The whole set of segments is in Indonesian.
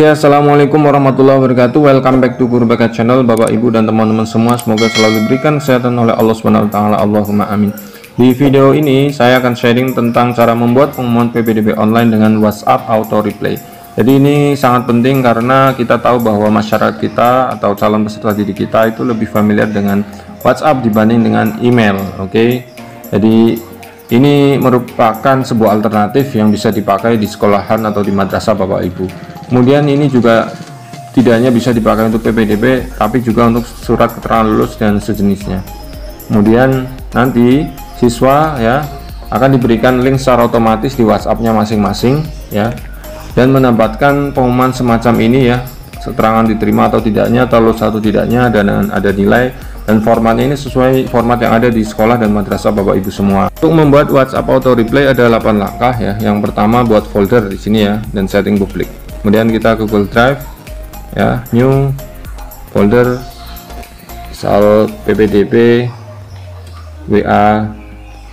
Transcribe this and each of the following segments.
Oke, assalamualaikum warahmatullahi wabarakatuh. Welcome back to Guru Bakat Channel, Bapak Ibu dan teman-teman semua. Semoga selalu diberikan kesehatan oleh Allah Subhanahu wa taala. Allahumma amin. Di video ini saya akan sharing tentang cara membuat pengumuman PPDB online dengan WhatsApp Auto Reply. Jadi ini sangat penting karena kita tahu bahwa masyarakat kita atau calon peserta didik kita itu lebih familiar dengan WhatsApp dibanding dengan email. Oke. Jadi ini merupakan sebuah alternatif yang bisa dipakai di sekolahan atau di madrasah Bapak Ibu. Kemudian ini juga tidak hanya bisa dipakai untuk PPDB, tapi juga untuk surat keterangan lulus dan sejenisnya. Kemudian nanti siswa ya akan diberikan link secara otomatis di WhatsApp-nya masing-masing ya, dan mendapatkan pengumuman semacam ini ya, keterangan diterima atau tidaknya, atau lulus atau tidaknya, dan ada nilai, dan formatnya ini sesuai format yang ada di sekolah dan madrasah Bapak Ibu semua. Untuk membuat WhatsApp Auto Reply ada 8 langkah ya. Yang pertama buat folder di sini ya, dan setting publik. Kemudian kita ke Google Drive ya, new folder, misal PPDB WA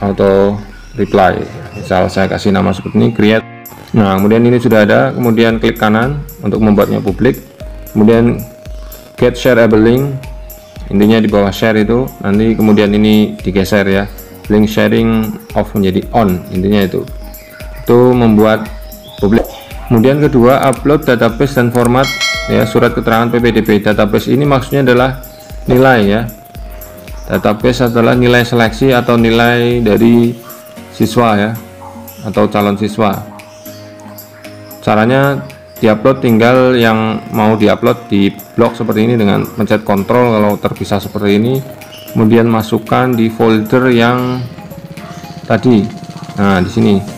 Auto Reply, misal saya kasih nama seperti ini, create. Nah kemudian ini sudah ada, kemudian klik kanan untuk membuatnya publik, kemudian get shareable link, intinya di bawah share itu nanti kemudian ini digeser ya, link sharing off menjadi on, intinya itu membuat publik. Kemudian kedua, upload database dan format ya, surat keterangan PPDB. Database ini maksudnya adalah nilai ya, database adalah nilai seleksi atau nilai dari siswa ya, atau calon siswa. Caranya diupload, tinggal yang mau diupload di blok seperti ini dengan mencet kontrol kalau terpisah seperti ini, kemudian masukkan di folder yang tadi. Nah di sini.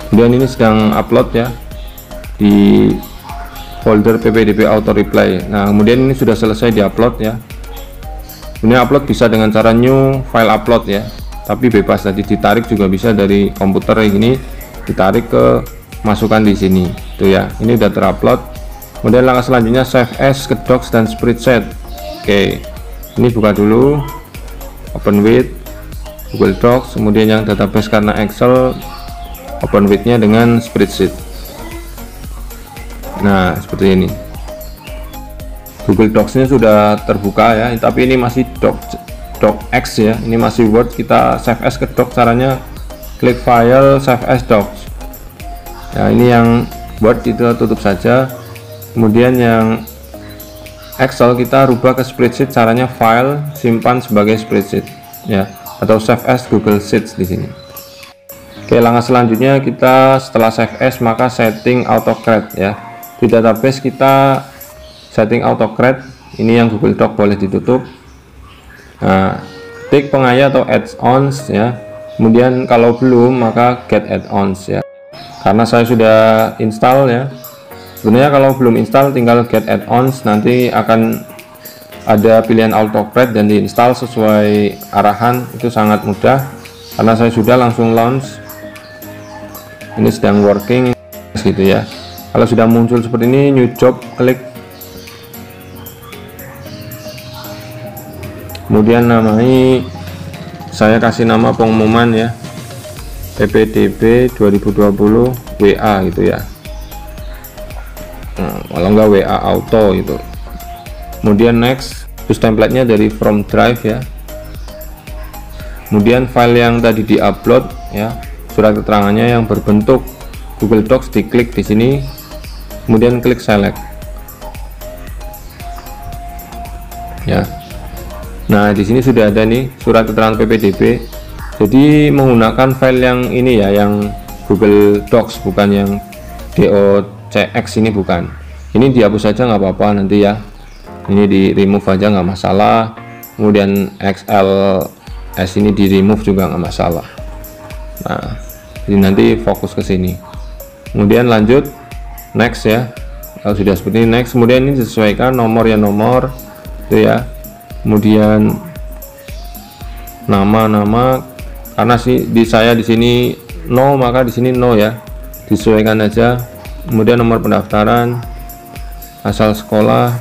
Kemudian ini sedang upload ya di folder PPDB Auto Reply. Nah kemudian ini sudah selesai diupload ya. Ini upload bisa dengan cara new file upload ya, tapi bebas, tadi ditarik juga bisa dari komputer ini, ditarik ke masukkan di sini tuh ya. Ini udah terupload. Kemudian langkah selanjutnya save as ke docs dan spreadsheet. Oke, ini buka dulu, open with Google Docs, kemudian yang database karena Excel, open with-nya dengan spreadsheet. Nah seperti ini, Google Docs-nya sudah terbuka ya, tapi ini masih docx ya, ini masih Word. Kita save as ke doc, caranya klik file, save as docs ya. Ini yang Word itu tutup saja, kemudian yang Excel kita rubah ke spreadsheet, caranya file, simpan sebagai spreadsheet ya, atau save as Google Sheets di sini. Oke, langkah selanjutnya kita setelah save as maka setting autocrate ya. Di database kita setting autocrate, ini yang Google Doc boleh ditutup. Nah, tik pengaya atau add-ons ya. Kemudian kalau belum maka get add-ons ya. Karena saya sudah install ya. Sebenarnya kalau belum install tinggal get add-ons, nanti akan ada pilihan autocrate dan diinstal sesuai arahan, itu sangat mudah. Karena saya sudah langsung launch. Ini sedang working gitu ya. Kalau sudah muncul seperti ini, new job, klik, kemudian namai, saya kasih nama pengumuman ya, PPDB 2020 WA gitu ya. Nah, kalau enggak WA auto gitu. Kemudian next, terus template-nya dari from drive ya. Kemudian file yang tadi diupload ya, surat keterangannya yang berbentuk Google Docs, diklik di sini, kemudian klik select ya. Nah di sini sudah ada nih surat keterangan PPDB. Jadi menggunakan file yang ini ya, yang Google Docs, bukan yang docx ini, bukan. Ini dihapus saja nggak apa-apa nanti ya, ini di remove aja nggak masalah. Kemudian XLS ini di remove juga nggak masalah. Nah jadi nanti fokus ke sini, kemudian lanjut next ya. Kalau sudah seperti ini next, kemudian ini disesuaikan nomor ya, nomor itu ya. Kemudian nama karena di saya di sini no, maka di sini no ya, disesuaikan aja. Kemudian nomor pendaftaran, asal sekolah,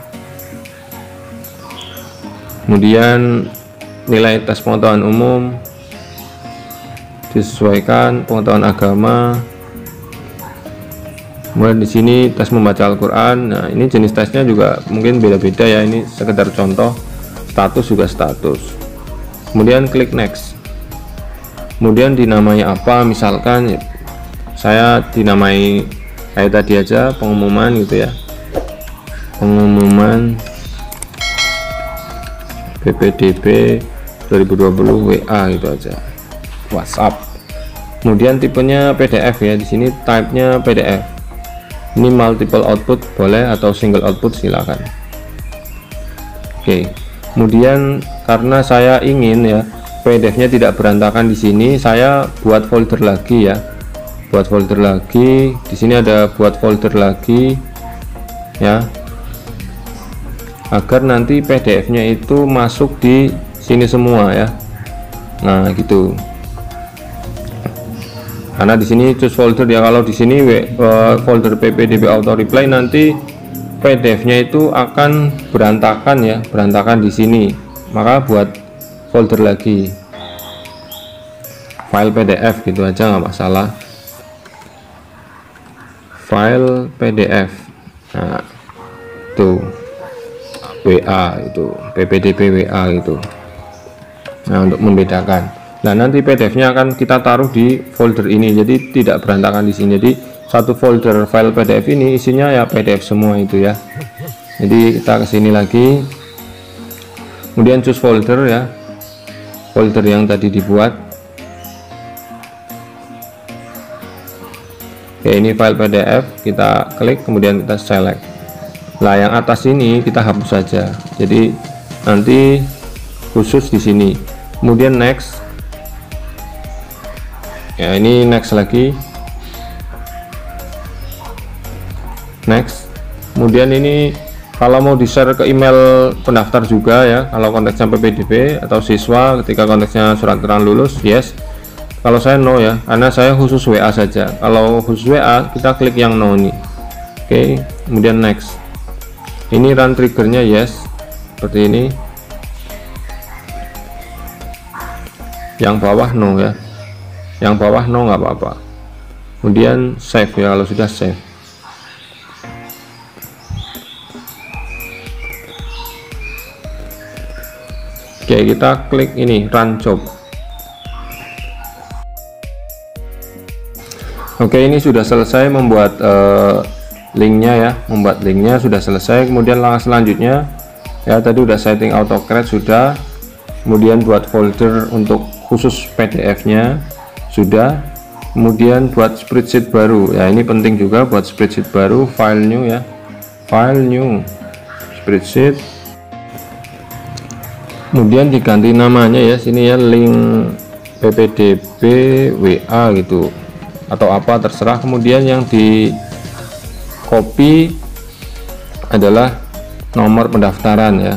kemudian nilai tes pengetahuan umum disesuaikan, pengetahuan agama, Kemudian di sini tes membaca Al-Quran. Nah, ini jenis tesnya juga mungkin beda-beda ya, ini sekedar contoh. Status juga status. Kemudian klik next. Kemudian dinamai apa, misalkan saya dinamai kayak tadi aja, pengumuman gitu ya, pengumuman PPDB 2020 WA gitu aja, WhatsApp. Kemudian tipenya PDF ya, di sini type-nya PDF. Ini multiple output boleh atau single output silakan. Oke. Kemudian karena saya ingin ya PDF-nya tidak berantakan di sini, saya buat folder lagi ya. Buat folder lagi. Di sini ada buat folder lagi ya. Agar nanti PDF-nya itu masuk di sini semua ya. Nah, gitu. Karena di sini choose folder ya, kalau di sini folder PPDB auto reply nanti PDF-nya itu akan berantakan ya, berantakan di sini. Maka buat folder lagi, file PDF gitu aja nggak masalah. File PDF. Nah, tuh WA itu PPDB WA gitu. Nah, untuk membedakan. Nah, nanti PDF-nya akan kita taruh di folder ini, jadi tidak berantakan di sini. Jadi satu folder file PDF ini isinya ya PDF semua itu ya. Jadi kita ke sini lagi, kemudian choose folder ya, folder yang tadi dibuat. Oke, ini file PDF, kita klik kemudian kita select. Nah, yang atas ini kita hapus saja. Jadi nanti khusus di sini. Kemudian next. Ya, ini next lagi, next. Kemudian ini kalau mau di share ke email pendaftar juga ya, kalau konteksnya PPDB atau siswa, ketika konteksnya surat keterangan lulus, yes. Kalau saya no ya, karena saya khusus WA saja. Kalau khusus WA kita klik yang no nih. Oke, kemudian next. Ini run triggernya yes, seperti ini. Yang bawah no ya, yang bawah no nggak apa-apa. Kemudian save ya, kalau sudah save. Oke, kita klik ini run job. Oke, ini sudah selesai membuat linknya ya, membuat linknya sudah selesai. Kemudian langkah selanjutnya ya, tadi udah setting auto create sudah, kemudian buat folder untuk khusus PDF-nya sudah. Kemudian buat spreadsheet baru ya, ini penting juga buat spreadsheet baru, file new ya, file new spreadsheet. Kemudian diganti namanya ya, sini ya, link PPDB WA gitu atau apa terserah. Kemudian yang di copy adalah nomor pendaftaran ya.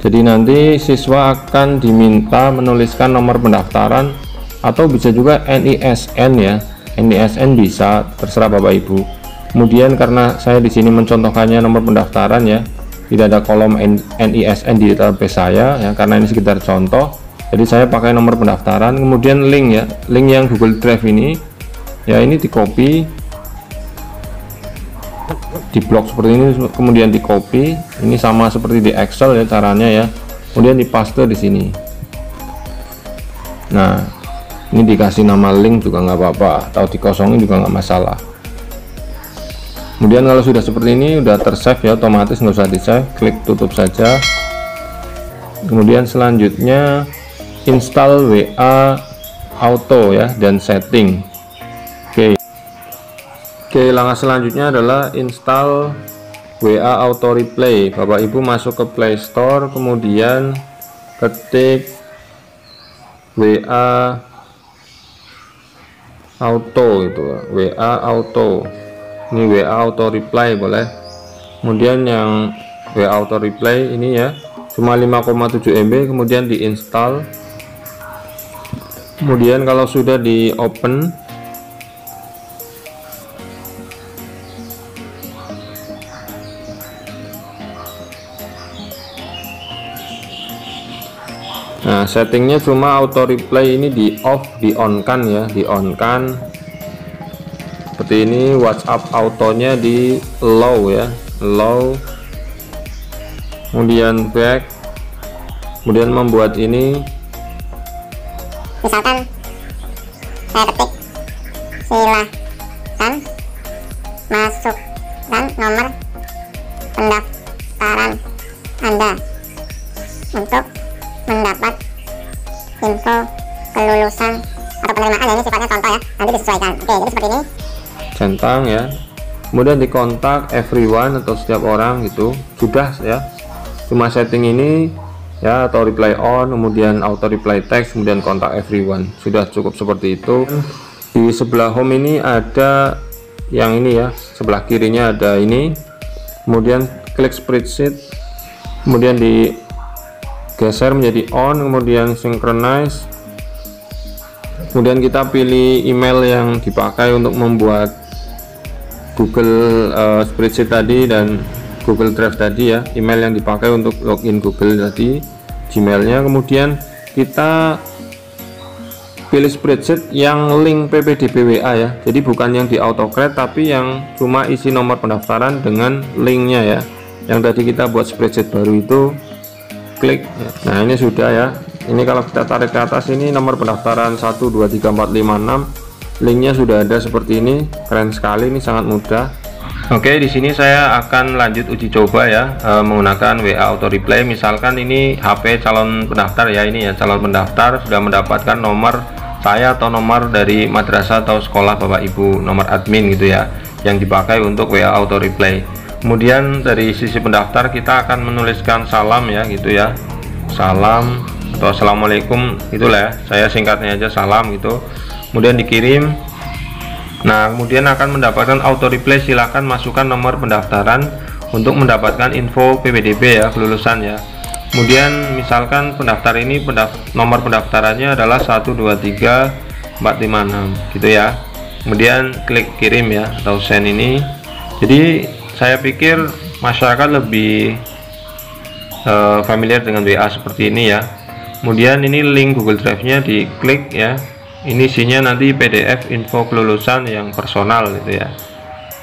Jadi nanti siswa akan diminta menuliskan nomor pendaftaran atau bisa juga NISN ya, NISN bisa, terserah Bapak Ibu. Kemudian karena saya di sini mencontohkannya nomor pendaftaran ya, tidak ada kolom NISN di database saya ya, karena ini sekedar contoh. Jadi saya pakai nomor pendaftaran. Kemudian link ya, link yang Google Drive ini ya, ini di copy, di blok seperti ini, kemudian di copy. Ini sama seperti di Excel ya caranya ya. Kemudian dipaste di sini. Nah, ini dikasih nama link juga nggak apa-apa, atau dikosongin juga nggak masalah. Kemudian kalau sudah seperti ini udah tersave ya, otomatis nggak usah di save, klik tutup saja. Kemudian selanjutnya install WA auto ya, dan setting. Oke, langkah selanjutnya adalah install WA auto reply. Bapak Ibu masuk ke Play Store, kemudian ketik WA auto itu, WA auto. Ini WA auto reply boleh. Kemudian yang WA auto reply ini ya, cuma 5,7 MB, kemudian diinstal. Kemudian kalau sudah di open, nah settingnya cuma auto reply ini di off, di on kan ya, di on kan seperti seperti ini. WhatsApp autonya di allow ya, allow, kemudian back, kemudian membuat ini. Misalkan saya ketik silahkan masukkan nomor pendaftaran Anda untuk mendapat info kelulusan atau penerimaan. Ini sifatnya contoh ya, nanti disesuaikan. Oke, jadi seperti ini, centang ya, kemudian di kontak everyone atau setiap orang gitu, sudah ya, cuma setting ini ya, atau reply on, kemudian auto reply text, kemudian kontak everyone, sudah cukup seperti itu. Di sebelah home ini ada yang ini ya, sebelah kirinya ada ini, kemudian klik spreadsheet, kemudian digeser menjadi on, kemudian synchronize, kemudian kita pilih email yang dipakai untuk membuat Google spreadsheet tadi dan Google Drive tadi ya, email yang dipakai untuk login Google tadi, Gmailnya. Kemudian kita pilih spreadsheet yang link PPDB WA ya, jadi bukan yang di autocreate tapi yang cuma isi nomor pendaftaran dengan linknya ya, yang tadi kita buat spreadsheet baru itu, klik. Nah ini sudah ya, ini kalau kita tarik ke atas ini nomor pendaftaran 1, 2, 3, 4, 5, 6, linknya sudah ada seperti ini. Keren sekali, ini sangat mudah. Oke, di sini saya akan lanjut uji coba ya, menggunakan WA auto reply. Misalkan ini HP calon pendaftar ya, ini ya calon pendaftar sudah mendapatkan nomor saya atau nomor dari madrasah atau sekolah Bapak Ibu, nomor admin gitu ya, yang dipakai untuk WA auto reply. Kemudian dari sisi pendaftar kita akan menuliskan salam ya gitu ya, salam atau assalamualaikum itulah ya, saya singkatnya aja salam gitu, kemudian dikirim. Nah kemudian akan mendapatkan auto reply, silahkan masukkan nomor pendaftaran untuk mendapatkan info PPDB ya, kelulusan ya. Kemudian misalkan pendaftar ini nomor pendaftarannya adalah 1, 2, 3, 4, 5, 6 gitu ya, kemudian klik kirim ya atau send ini. Jadi saya pikir masyarakat lebih familiar dengan WA seperti ini ya. Kemudian ini link Google Drive nya diklik ya, ini isinya nanti PDF info kelulusan yang personal gitu ya,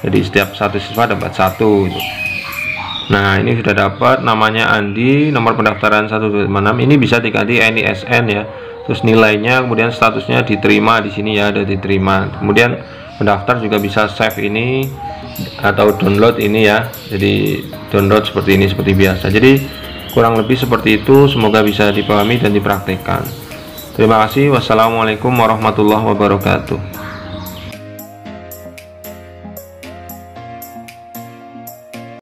jadi setiap satu siswa dapat satu gitu. Nah ini sudah dapat, namanya Andi, nomor pendaftaran 1, 2, 5, 6, ini bisa diganti NISN ya, terus nilainya, kemudian statusnya diterima di sini ya, ada diterima. Kemudian pendaftar juga bisa save ini atau download ini ya, jadi download seperti ini seperti biasa. Jadi kurang lebih seperti itu, semoga bisa dipahami dan dipraktekkan. Terima kasih. Wassalamualaikum warahmatullahi wabarakatuh.